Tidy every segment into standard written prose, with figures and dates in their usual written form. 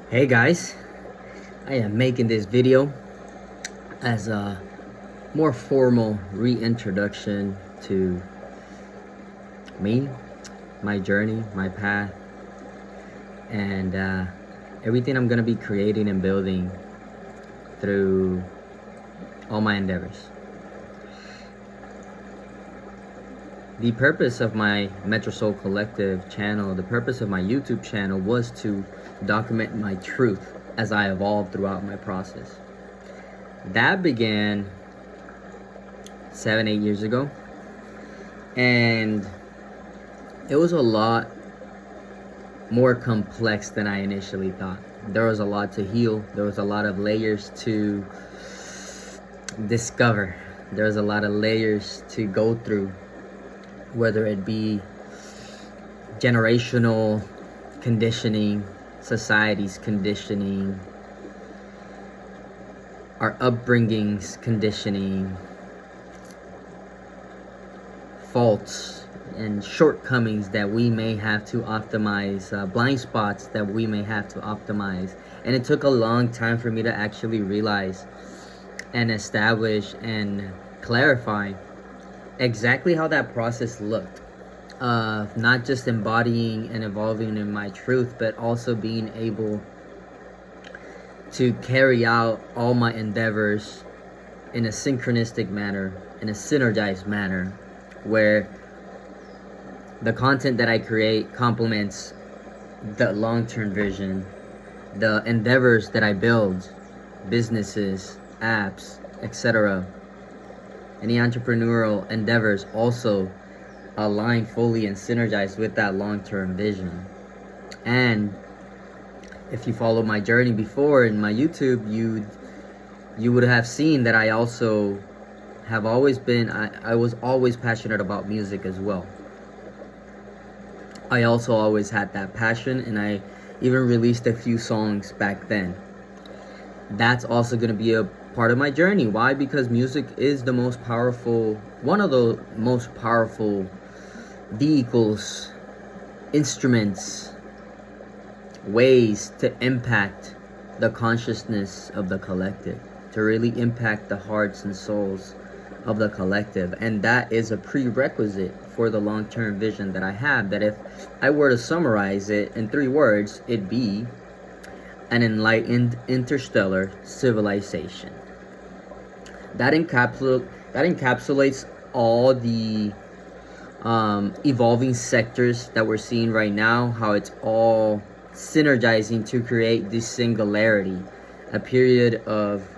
Hey guys, I am making this video as a more formal reintroduction to me, my journey, my path, and everything I'm going to be creating and building through all my endeavors. The purpose of my Metro Soul Collective channel, the purpose of my YouTube channel was to document my truth as I evolved throughout my process. That began 7-8 years ago, and it was a lot more complex than I initially thought. There was a lot to heal. There was a lot of layers to discover. There was a lot of layers to go through, whether it be generational conditioning, society's conditioning, our upbringing's conditioning, faults and shortcomings that we may have to optimize, blind spots that we may have to optimize. And it took a long time for me to actually realize and establish and clarify exactly how that process looked. Not just embodying and evolving in my truth, but also being able to carry out all my endeavors in a synchronistic manner, in a synergized manner, where the content that I create complements the long-term vision, the endeavors that I build, businesses, apps, etc. Any entrepreneurial endeavors also align fully and synergize with that long-term vision. And if you follow my journey before in my YouTube, you would have seen that I also have always been, I was always passionate about music as well. I also always had that passion, and I even released a few songs back then. That's also going to be a part of my journey. Why? Because music is the most powerful, one of the most powerful vehicles, instruments, ways to impact the consciousness of the collective, to really impact the hearts and souls of the collective. And that is a prerequisite for the long-term vision that I have, that if I were to summarize it in 3 words, it'd be an enlightened interstellar civilization. That encapsulates all the evolving sectors that we're seeing right now, how it's all synergizing to create this singularity, a period of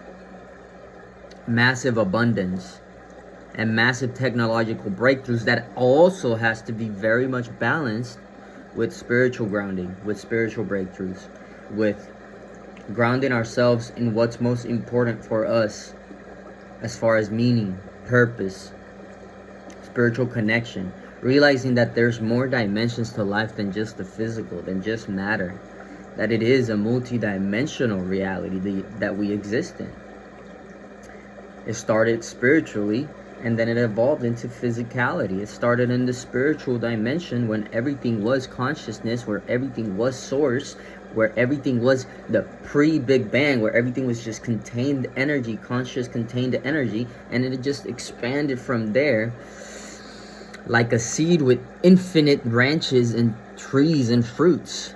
massive abundance and massive technological breakthroughs that also has to be very much balanced with spiritual grounding, with spiritual breakthroughs, with grounding ourselves in what's most important for us as far as meaning, purpose, spiritual connection, realizing that there's more dimensions to life than just the physical, than just matter, that it is a multi-dimensional reality that we exist in. It started spiritually, and then it evolved into physicality. It started in the spiritual dimension when everything was consciousness, where everything was source, where everything was the pre-Big Bang, where everything was just contained energy, conscious contained energy, and it just expanded from there like a seed with infinite branches and trees and fruits.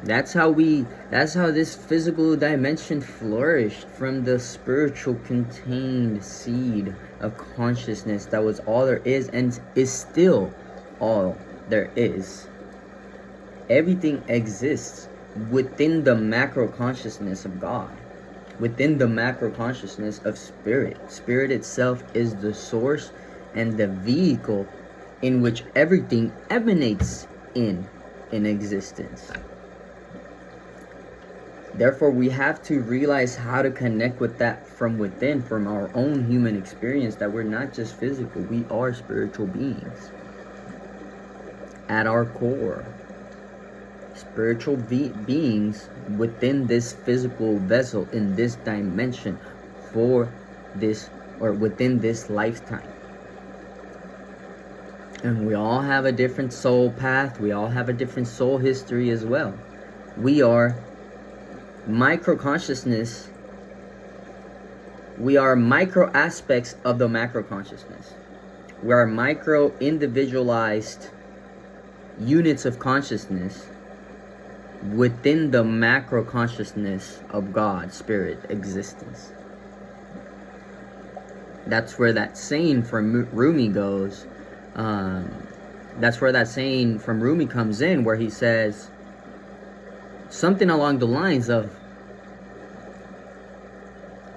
That's how this physical dimension flourished, from the spiritual contained seed of consciousness that was all there is and is still all there is. Everything exists within the macro consciousness of God, within the macro consciousness of spirit. Spirit itself is the source and the vehicle in which everything emanates in existence. Therefore, we have to realize how to connect with that from within, from our own human experience, that we're not just physical, we are spiritual beings. At our core, spiritual beings within this physical vessel, in this dimension, for this, or within this lifetime. And we all have a different soul path. We all have a different soul history as well. We are micro consciousness, we are micro aspects of the macro consciousness. We are micro individualized units of consciousness within the macro consciousness of God, spirit, existence. That's where that saying from Rumi goes. That's where that saying from Rumi comes in, where he says something along the lines of,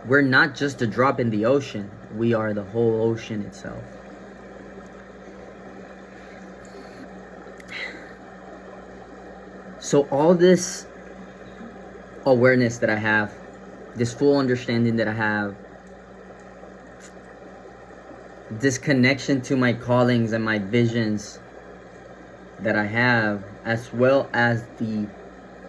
we're not just a drop in the ocean, we are the whole ocean itself. So all this awareness that I have, this full understanding that I have, this connection to my callings and my visions that I have, as well as the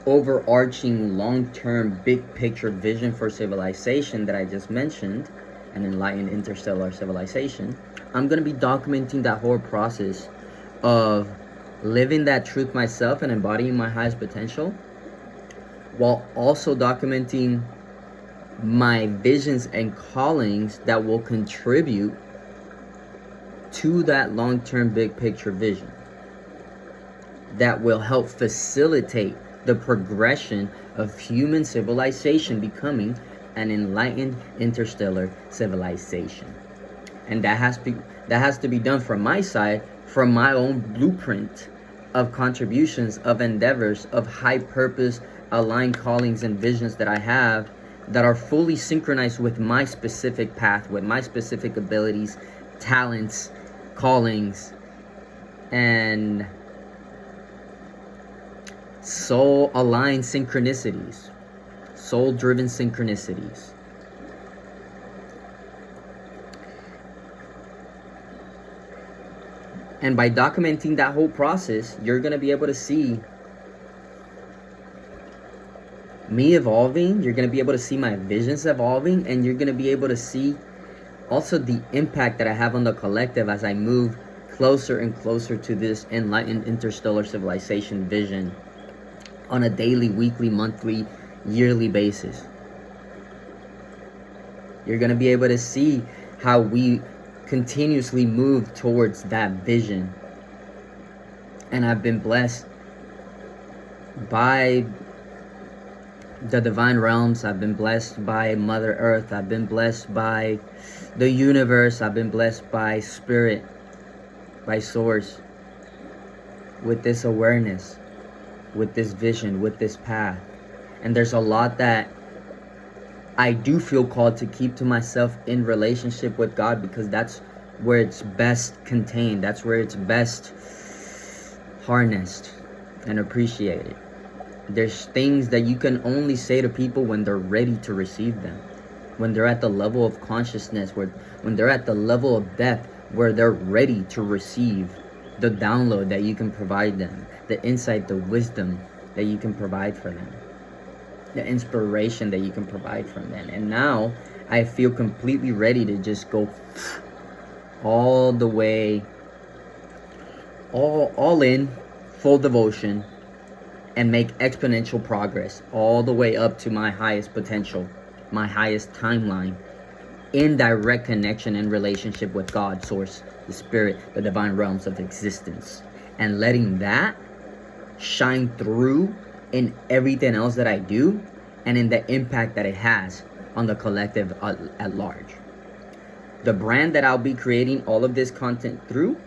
overarching long-term big picture vision for civilization that I just mentioned, an enlightened interstellar civilization, I'm going to be documenting that whole process of living that truth myself and embodying my highest potential, while also documenting my visions and callings that will contribute to that long-term big picture vision, that will help facilitate the progression of human civilization becoming an enlightened interstellar civilization. And that has to be done from my side, from my own blueprint of contributions, of endeavors, of high purpose, aligned callings and visions that I have, that are fully synchronized with my specific path, with my specific abilities, talents, callings, and soul aligned synchronicities, soul driven synchronicities. And by documenting that whole process, you're going to be able to see me evolving, you're going to be able to see my visions evolving, and you're going to be able to see also the impact that I have on the collective as I move closer and closer to this enlightened interstellar civilization vision on a daily, weekly, monthly, yearly basis. You're going to be able to see how we continuously move towards that vision. And I've been blessed by the divine realms. I've been blessed by Mother Earth. I've been blessed by the universe. I've been blessed by spirit, by source, with this awareness, with this vision, with this path. And there's a lot that I do feel called to keep to myself in relationship with God, because that's where it's best contained. That's where it's best harnessed and appreciated. There's things that you can only say to people when they're ready to receive them, when they're at the level of consciousness, when they're at the level of depth, where they're ready to receive the download that you can provide them, the insight, the wisdom that you can provide for them, the inspiration that you can provide from them. And now I feel completely ready to just go all the way, all in, full devotion, and make exponential progress all the way up to my highest potential, my highest timeline, in direct connection and relationship with God, source, the spirit, the divine realms of existence, and letting that shine through in everything else that I do, and in the impact that it has on the collective at large. The brand that I'll be creating all of this content through,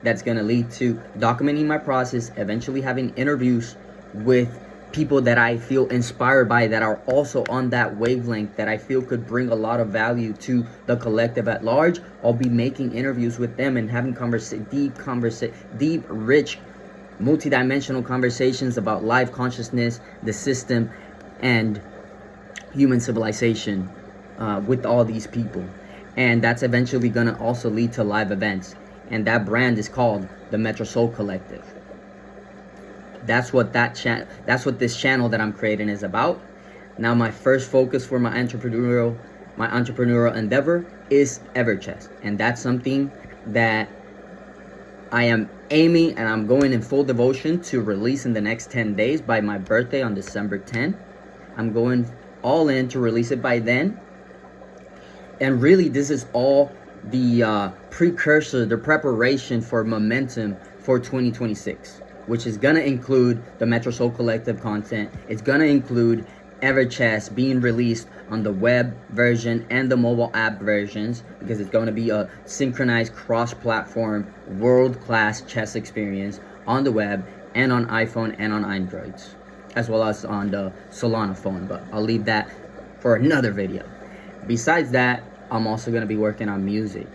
that's going to lead to documenting my process, eventually having interviews with people that I feel inspired by, that are also on that wavelength, that I feel could bring a lot of value to the collective at large. I'll be making interviews with them and having deep, rich, multidimensional conversations about life consciousness, the system, and human civilization with all these people. And that's eventually going to also lead to live events. And that brand is called the Metro Soul Collective. That's what this channel that I'm creating is about. Now, my first focus for my entrepreneurial endeavor is Everchest, and that's something that I am aiming, and I'm going in full devotion to release in the next 10 days by my birthday on December 10th. I'm going all in to release it by then. And really, this is all the precursor, the preparation for Momentum for 2026, which is gonna include the Metro Soul Collective content. It's gonna include EverChess being released on the web version and the mobile app versions, because it's going to be a synchronized cross-platform world-class chess experience on the web and on iPhone and on Androids, as well as on the Solana phone, but I'll leave that for another video. Besides that, I'm also going to be working on music,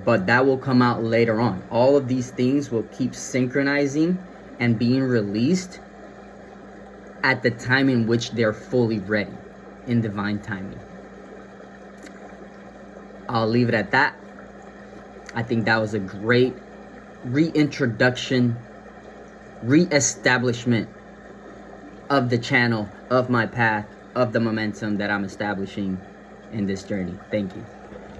but that will come out later on. All of these things will keep synchronizing and being released at the time in which they're fully ready, in divine timing. I'll leave it at that. I think that was a great reintroduction, reestablishment of the channel, of my path, of the momentum that I'm establishing in this journey. Thank you.